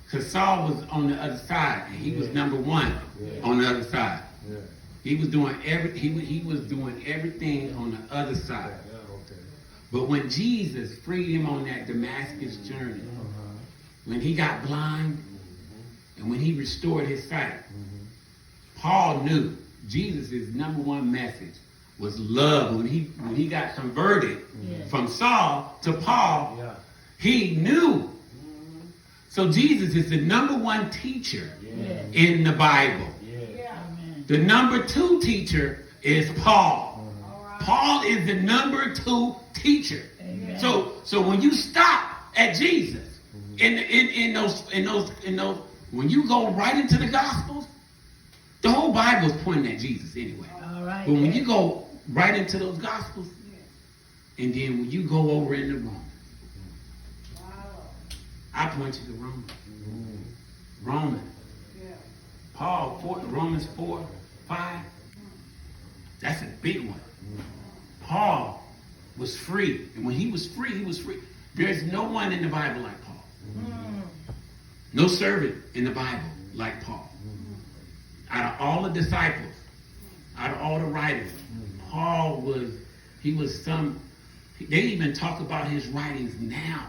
Because Saul was on the other side, and he was number one on the other side. He was doing he was doing everything on the other side. But when Jesus freed him on that Damascus journey, when he got blind, and when he restored his sight, Paul knew Jesus' number one message was love. When he got converted from Saul to Paul, he knew. So Jesus is the number one teacher in the Bible. The number two teacher is Paul. Paul is the number two teacher. So when you stop at Jesus, in those when you go right into the Gospels, the whole Bible is pointing at Jesus anyway. But when you go right into those Gospels, and then when you go over into Romans, I point you to Romans. Romans. Romans 4:5. That's a big one. Paul was free. And when he was free, he was free. There's no one in the Bible like Paul. No servant in the Bible like Paul. Out of all the disciples, out of all the writers, Paul was, they even talk about his writings now.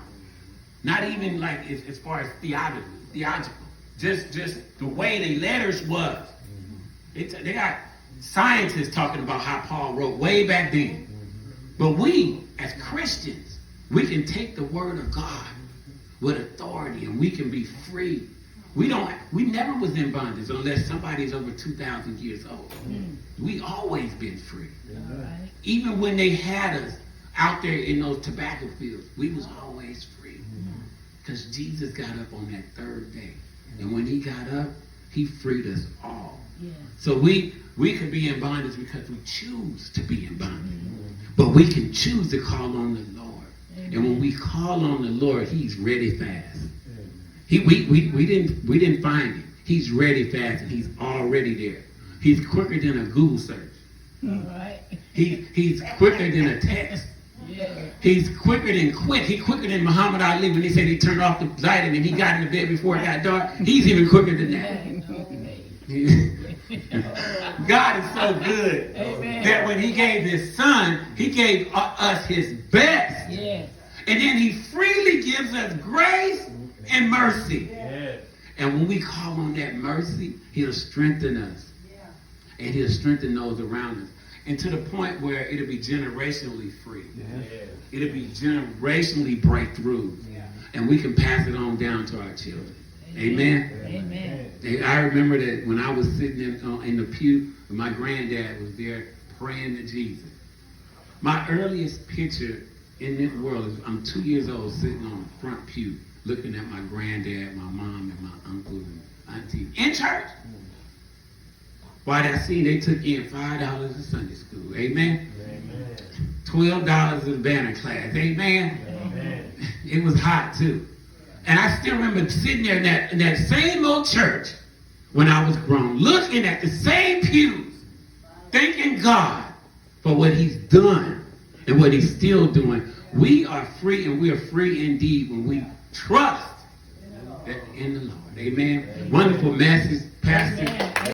Not even like as far as theological. Just the way the letters was. They got scientists talking about how Paul wrote way back then. But we, as Christians, we can take the word of God with authority and we can be free. We never was in bondage unless somebody's over 2,000 years old. We always been free. Even when they had us out there in those tobacco fields, we was always free. Because Jesus got up on that third day. And when he got up, he freed us all. So we could be in bondage because we choose to be in bondage. But we can choose to call on the Lord. And when we call on the Lord, he's ready fast. We didn't find him. He's ready fast and he's already there. He's quicker than a Google search. He's quicker than a text. He's quicker than quick. He's quicker than Muhammad Ali when he said he turned off the light and he got in the bed before it got dark. He's even quicker than that. God is so good that when he gave his son, he gave us his best. And then he freely gives us grace and mercy. And when we call on that mercy, he'll strengthen us. And he'll strengthen those around us. And to the point where it'll be generationally free. It'll be generationally breakthrough. And we can pass it on down to our children. Amen. I remember that when I was sitting in the pew, my granddad was there praying to Jesus. My earliest picture in this world is I'm 2 years old sitting on the front pew looking at my granddad, my mom, and my uncle and auntie in church. While I seen they took in $5 in Sunday school. Amen. $12 in banner class. Amen. It was hot too. And I still remember sitting there in that same old church when I was grown, looking at the same pews, thanking God for what he's done and what he's still doing. We are free, and we are free indeed when we trust in the Lord. Amen. Wonderful message, Pastor.